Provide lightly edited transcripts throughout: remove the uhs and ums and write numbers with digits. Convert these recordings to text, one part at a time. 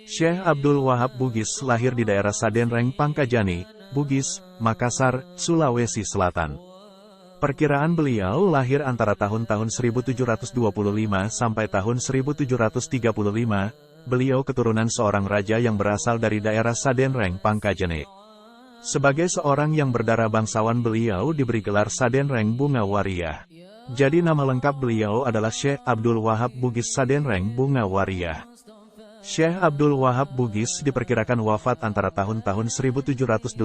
Syekh Abdul Wahab Bugis lahir di daerah Sadenreng Pangkajani, Bugis, Makassar, Sulawesi Selatan. Perkiraan beliau lahir antara tahun-tahun 1725 sampai tahun 1735. Beliau keturunan seorang raja yang berasal dari daerah Sadenreng Pangkajene. Sebagai seorang yang berdarah bangsawan, beliau diberi gelar Sadenreng Bunga Wariyah. Jadi nama lengkap beliau adalah Syekh Abdul Wahab Bugis Sadenreng Bunga Wariyah. Syekh Abdul Wahab Bugis diperkirakan wafat antara tahun-tahun 1782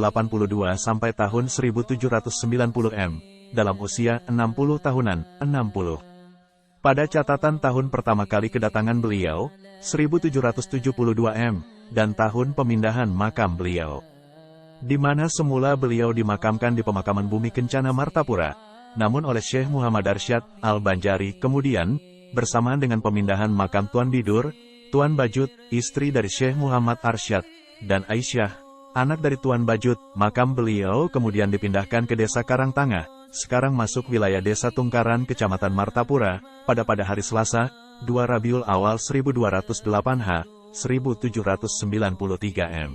sampai tahun 1790 dalam usia 60 tahunan, 60. Pada catatan tahun pertama kali kedatangan beliau, 1772 dan tahun pemindahan makam beliau, di mana semula beliau dimakamkan di pemakaman Bumi Kencana Martapura, namun oleh Syekh Muhammad Arsyad Al-Banjari kemudian, bersamaan dengan pemindahan makam Tuan Bidur, Tuan Bajut, istri dari Syekh Muhammad Arsyad, dan Aisyah, anak dari Tuan Bajut, makam beliau kemudian dipindahkan ke desa Karangtangah, sekarang masuk wilayah desa Tungkaran Kecamatan Martapura, pada hari Selasa, 2 Rabiul Awal 1208 H, 1793 M.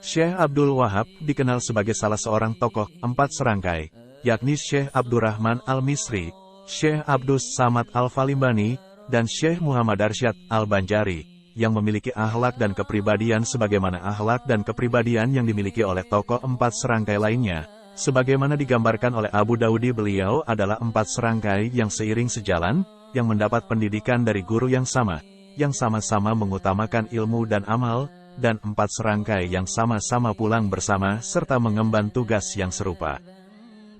Syekh Abdul Wahab dikenal sebagai salah seorang tokoh 4 serangkai, yakni Syekh Abdurrahman Al-Misri, Syekh Abdus Samad Al-Falimbani, dan Syekh Muhammad Arsyad Al-Banjari, yang memiliki akhlak dan kepribadian sebagaimana akhlak dan kepribadian yang dimiliki oleh tokoh 4 serangkai lainnya. Sebagaimana digambarkan oleh Abu Daudi, beliau adalah 4 serangkai yang seiring sejalan, yang mendapat pendidikan dari guru yang sama-sama mengutamakan ilmu dan amal, dan 4 serangkai yang sama-sama pulang bersama serta mengemban tugas yang serupa.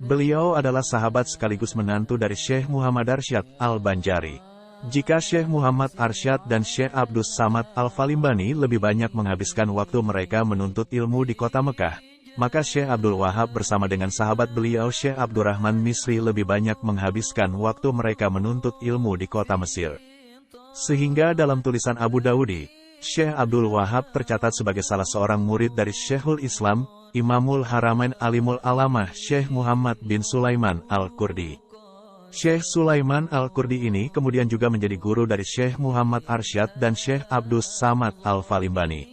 Beliau adalah sahabat sekaligus menantu dari Syekh Muhammad Arsyad Al-Banjari. Jika Syekh Muhammad Arsyad dan Syekh Abdus Samad Al-Falimbani lebih banyak menghabiskan waktu mereka menuntut ilmu di kota Mekah, maka Syekh Abdul Wahab bersama dengan sahabat beliau Syekh Abdurrahman Misri lebih banyak menghabiskan waktu mereka menuntut ilmu di kota Mesir. Sehingga dalam tulisan Abu Daudi, Syekh Abdul Wahab tercatat sebagai salah seorang murid dari Syekhul Islam, Imamul Haramain Alimul Alamah Syekh Muhammad bin Sulaiman Al-Kurdi. Syekh Sulaiman Al-Kurdi ini kemudian juga menjadi guru dari Syekh Muhammad Arsyad dan Syekh Abdus Samad Al-Falimbani.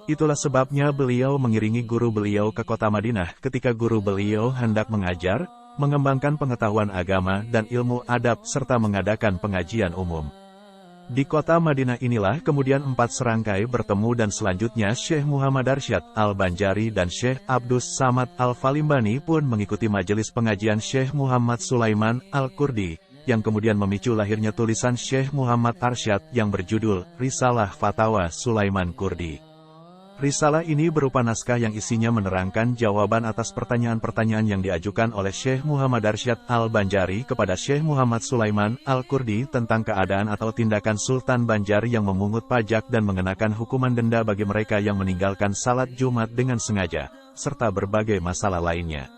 Itulah sebabnya beliau mengiringi guru beliau ke kota Madinah ketika guru beliau hendak mengajar, mengembangkan pengetahuan agama dan ilmu adab serta mengadakan pengajian umum. Di kota Madinah inilah kemudian 4 serangkai bertemu dan selanjutnya Syekh Muhammad Arsyad Al-Banjari dan Syekh Abdus Samad Al-Falimbani pun mengikuti majelis pengajian Syekh Muhammad Sulaiman Al-Kurdi, yang kemudian memicu lahirnya tulisan Syekh Muhammad Arsyad yang berjudul Risalah Fatawa Sulaiman Kurdi. Risalah ini berupa naskah yang isinya menerangkan jawaban atas pertanyaan-pertanyaan yang diajukan oleh Syekh Muhammad Arsyad Al-Banjari kepada Syekh Muhammad Sulaiman Al-Kurdi tentang keadaan atau tindakan Sultan Banjar yang memungut pajak dan mengenakan hukuman denda bagi mereka yang meninggalkan salat Jumat dengan sengaja, serta berbagai masalah lainnya.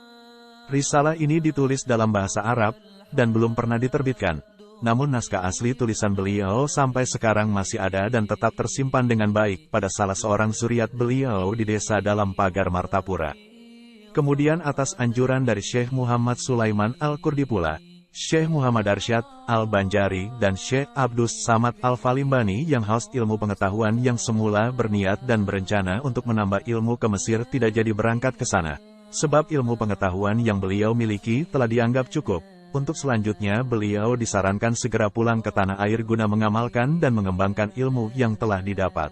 Risalah ini ditulis dalam bahasa Arab, dan belum pernah diterbitkan. Namun naskah asli tulisan beliau sampai sekarang masih ada dan tetap tersimpan dengan baik pada salah seorang zuriat beliau di desa dalam pagar Martapura. Kemudian atas anjuran dari Syekh Muhammad Sulaiman Al-Kurdi pula, Syekh Muhammad Arsyad Al-Banjari dan Syekh Abdus Samad Al-Falimbani yang haus ilmu pengetahuan yang semula berniat dan berencana untuk menambah ilmu ke Mesir tidak jadi berangkat ke sana, sebab ilmu pengetahuan yang beliau miliki telah dianggap cukup. Untuk selanjutnya beliau disarankan segera pulang ke tanah air guna mengamalkan dan mengembangkan ilmu yang telah didapat.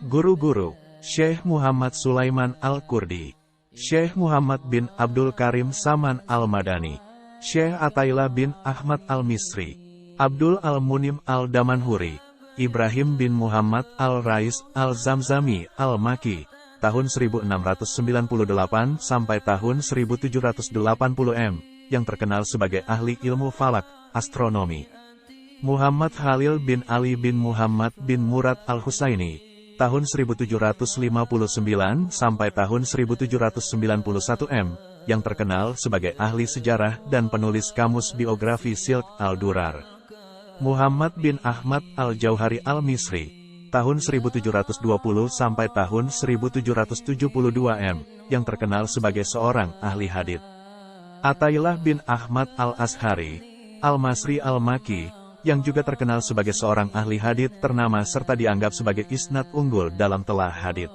Guru-guru: Syekh Muhammad Sulaiman Al-Kurdi, Syekh Muhammad bin Abdul Karim Saman Al-Madani, Syekh Atailah bin Ahmad Al-Misri, Abdul Al-Munim Al-Damanhuri, Ibrahim bin Muhammad Al-Rais Al-Zamzami Al-Maki, tahun 1698 sampai tahun 1780 M, yang terkenal sebagai ahli ilmu falak, astronomi. Muhammad Khalil bin Ali bin Muhammad bin Murad Al-Husaini, tahun 1759 sampai tahun 1791 M, yang terkenal sebagai ahli sejarah dan penulis kamus biografi Silk Al-Durar. Muhammad bin Ahmad Al-Jauhari Al-Misri, tahun 1720 sampai tahun 1772 M, yang terkenal sebagai seorang ahli hadits. Atailah bin Ahmad Al-Ashari, Al-Masri Al-Maki, yang juga terkenal sebagai seorang ahli hadits ternama serta dianggap sebagai isnad unggul dalam telah hadits.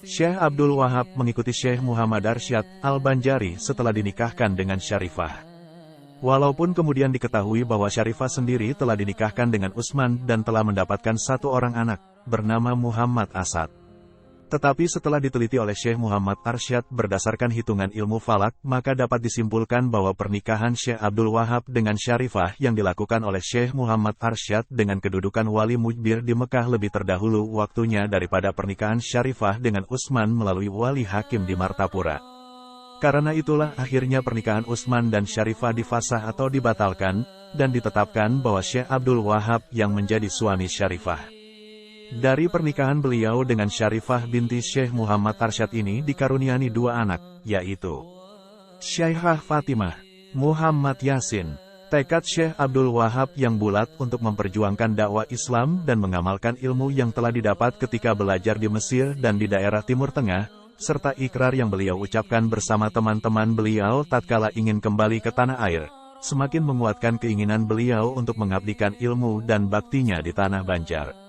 Syekh Abdul Wahab mengikuti Syekh Muhammad Arsyad Al-Banjari setelah dinikahkan dengan Syarifah. Walaupun kemudian diketahui bahwa Syarifah sendiri telah dinikahkan dengan Utsman dan telah mendapatkan satu orang anak, bernama Muhammad Asad. Tetapi setelah diteliti oleh Syekh Muhammad Arsyad berdasarkan hitungan ilmu falak, maka dapat disimpulkan bahwa pernikahan Syekh Abdul Wahab dengan Syarifah yang dilakukan oleh Syekh Muhammad Arsyad dengan kedudukan wali mujbir di Mekah lebih terdahulu waktunya daripada pernikahan Syarifah dengan Utsman melalui wali hakim di Martapura. Karena itulah akhirnya pernikahan Utsman dan Syarifah difasah atau dibatalkan, dan ditetapkan bahwa Syekh Abdul Wahab yang menjadi suami Syarifah. Dari pernikahan beliau dengan Syarifah binti Syekh Muhammad Arsyad ini dikaruniai dua anak, yaitu Syekhah Fatimah, Muhammad Yasin. Tekad Syekh Abdul Wahab yang bulat untuk memperjuangkan dakwah Islam dan mengamalkan ilmu yang telah didapat ketika belajar di Mesir dan di daerah Timur Tengah, serta ikrar yang beliau ucapkan bersama teman-teman beliau tatkala ingin kembali ke tanah air, semakin menguatkan keinginan beliau untuk mengabdikan ilmu dan baktinya di tanah Banjar.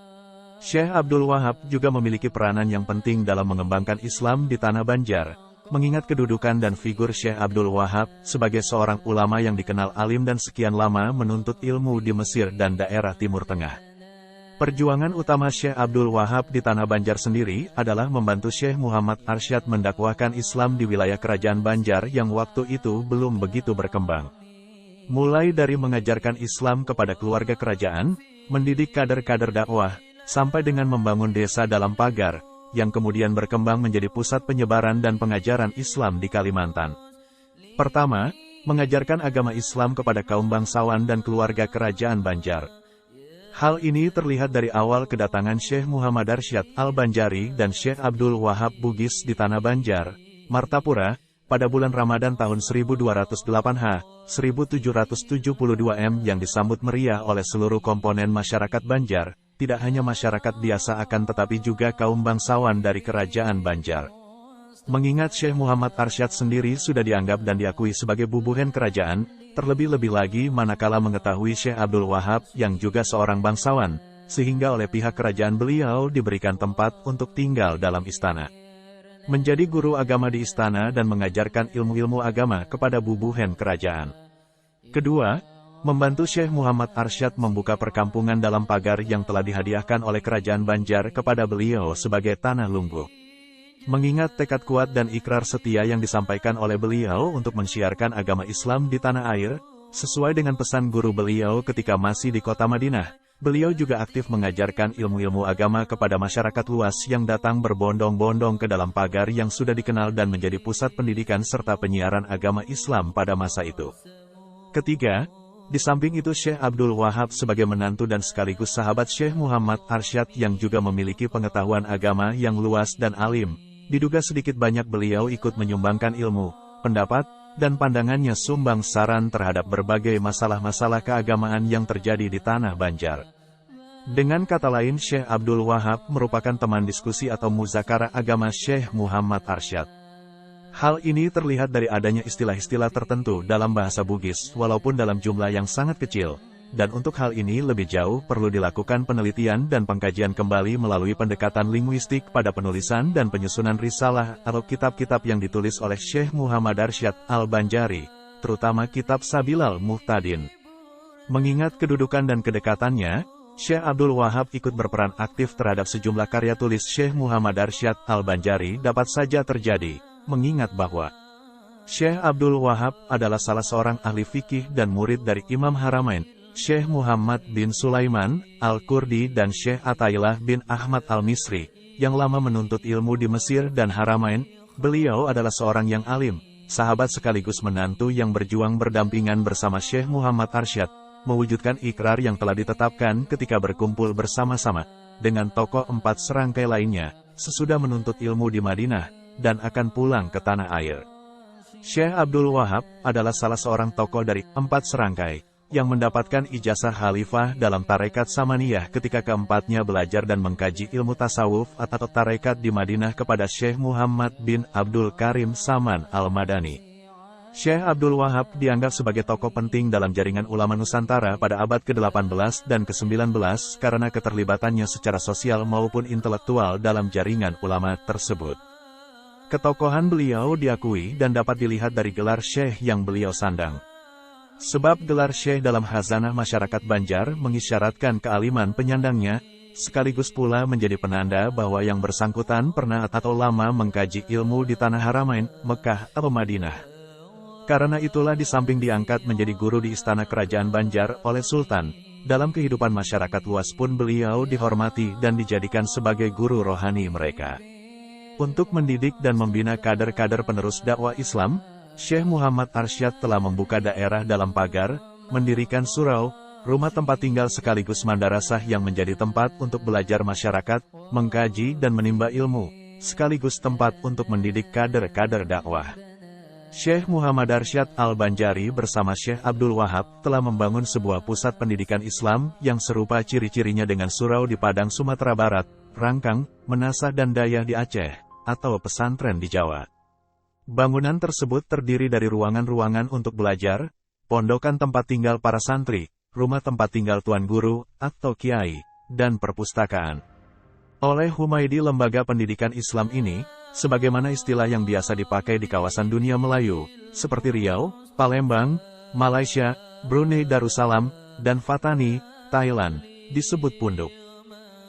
Syekh Abdul Wahab juga memiliki peranan yang penting dalam mengembangkan Islam di tanah Banjar, mengingat kedudukan dan figur Syekh Abdul Wahab sebagai seorang ulama yang dikenal alim dan sekian lama menuntut ilmu di Mesir dan daerah Timur Tengah. Perjuangan utama Syekh Abdul Wahab di tanah Banjar sendiri adalah membantu Syekh Muhammad Arsyad mendakwahkan Islam di wilayah kerajaan Banjar yang waktu itu belum begitu berkembang. Mulai dari mengajarkan Islam kepada keluarga kerajaan, mendidik kader-kader dakwah, sampai dengan membangun desa dalam pagar, yang kemudian berkembang menjadi pusat penyebaran dan pengajaran Islam di Kalimantan. Pertama, mengajarkan agama Islam kepada kaum bangsawan dan keluarga kerajaan Banjar. Hal ini terlihat dari awal kedatangan Syekh Muhammad Arsyad Al-Banjari dan Syekh Abdul Wahab Bugis di tanah Banjar, Martapura, pada bulan Ramadan tahun 1208 1772 yang disambut meriah oleh seluruh komponen masyarakat Banjar, tidak hanya masyarakat biasa akan tetapi juga kaum bangsawan dari kerajaan Banjar. Mengingat Syekh Muhammad Arsyad sendiri sudah dianggap dan diakui sebagai bubuhen kerajaan, terlebih-lebih lagi manakala mengetahui Syekh Abdul Wahab yang juga seorang bangsawan, sehingga oleh pihak kerajaan beliau diberikan tempat untuk tinggal dalam istana. Menjadi guru agama di istana dan mengajarkan ilmu-ilmu agama kepada bubuhen kerajaan. Kedua, membantu Syekh Muhammad Arsyad membuka perkampungan dalam pagar yang telah dihadiahkan oleh kerajaan Banjar kepada beliau sebagai tanah lungguh. Mengingat tekad kuat dan ikrar setia yang disampaikan oleh beliau untuk mensyiarkan agama Islam di tanah air, sesuai dengan pesan guru beliau ketika masih di kota Madinah, beliau juga aktif mengajarkan ilmu-ilmu agama kepada masyarakat luas yang datang berbondong-bondong ke dalam pagar yang sudah dikenal dan menjadi pusat pendidikan serta penyiaran agama Islam pada masa itu. Ketiga, di samping itu Syekh Abdul Wahab sebagai menantu dan sekaligus sahabat Syekh Muhammad Arsyad yang juga memiliki pengetahuan agama yang luas dan alim, diduga sedikit banyak beliau ikut menyumbangkan ilmu, pendapat, dan pandangannya sumbang saran terhadap berbagai masalah-masalah keagamaan yang terjadi di tanah Banjar. Dengan kata lain, Syekh Abdul Wahab merupakan teman diskusi atau muzakarah agama Syekh Muhammad Arsyad. Hal ini terlihat dari adanya istilah-istilah tertentu dalam bahasa Bugis walaupun dalam jumlah yang sangat kecil. Dan untuk hal ini lebih jauh perlu dilakukan penelitian dan pengkajian kembali melalui pendekatan linguistik pada penulisan dan penyusunan risalah atau kitab-kitab yang ditulis oleh Syekh Muhammad Arsyad Al-Banjari, terutama kitab Sabilal Muhtadin. Mengingat kedudukan dan kedekatannya, Syekh Abdul Wahab ikut berperan aktif terhadap sejumlah karya tulis Syekh Muhammad Arsyad Al-Banjari dapat saja terjadi, mengingat bahwa Syekh Abdul Wahab adalah salah seorang ahli fikih dan murid dari Imam Haramain, Syekh Muhammad bin Sulaiman Al-Kurdi dan Syekh Atailah bin Ahmad Al-Misri, yang lama menuntut ilmu di Mesir dan Haramain. Beliau adalah seorang yang alim, sahabat sekaligus menantu yang berjuang berdampingan bersama Syekh Muhammad Arsyad, mewujudkan ikrar yang telah ditetapkan ketika berkumpul bersama-sama dengan tokoh 4 serangkai lainnya, sesudah menuntut ilmu di Madinah, dan akan pulang ke tanah air. Syekh Abdul Wahab adalah salah seorang tokoh dari 4 serangkai, yang mendapatkan ijazah khalifah dalam tarekat Samaniyah ketika keempatnya belajar dan mengkaji ilmu tasawuf atau tarekat di Madinah kepada Syekh Muhammad bin Abdul Karim Saman Al-Madani. Syekh Abdul Wahab dianggap sebagai tokoh penting dalam jaringan ulama Nusantara pada abad ke-18 dan ke-19 karena keterlibatannya secara sosial maupun intelektual dalam jaringan ulama tersebut. Ketokohan beliau diakui dan dapat dilihat dari gelar Syekh yang beliau sandang. Sebab gelar Syekh dalam khazanah masyarakat Banjar mengisyaratkan kealiman penyandangnya, sekaligus pula menjadi penanda bahwa yang bersangkutan pernah atau lama mengkaji ilmu di tanah Haramain, Mekah atau Madinah. Karena itulah di samping diangkat menjadi guru di istana kerajaan Banjar oleh Sultan, dalam kehidupan masyarakat luas pun beliau dihormati dan dijadikan sebagai guru rohani mereka. Untuk mendidik dan membina kader-kader penerus dakwah Islam, Syekh Muhammad Arsyad telah membuka daerah dalam pagar, mendirikan surau, rumah tempat tinggal sekaligus madrasah yang menjadi tempat untuk belajar masyarakat, mengkaji dan menimba ilmu, sekaligus tempat untuk mendidik kader-kader dakwah. Syekh Muhammad Arsyad Al-Banjari bersama Syekh Abdul Wahab telah membangun sebuah pusat pendidikan Islam yang serupa ciri-cirinya dengan surau di Padang Sumatera Barat, Rangkang, Menasah dan Dayah di Aceh, atau pesantren di Jawa. Bangunan tersebut terdiri dari ruangan-ruangan untuk belajar, pondokan tempat tinggal para santri, rumah tempat tinggal tuan guru, atau kiai, dan perpustakaan. Oleh Humaydi lembaga pendidikan Islam ini, sebagaimana istilah yang biasa dipakai di kawasan dunia Melayu, seperti Riau, Palembang, Malaysia, Brunei Darussalam, dan Fatani, Thailand, disebut punduk.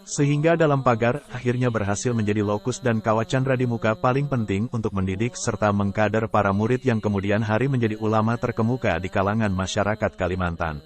Sehingga dalam pagar, akhirnya berhasil menjadi lokus dan kawacandra di muka paling penting untuk mendidik serta mengkader para murid yang kemudian hari menjadi ulama terkemuka di kalangan masyarakat Kalimantan.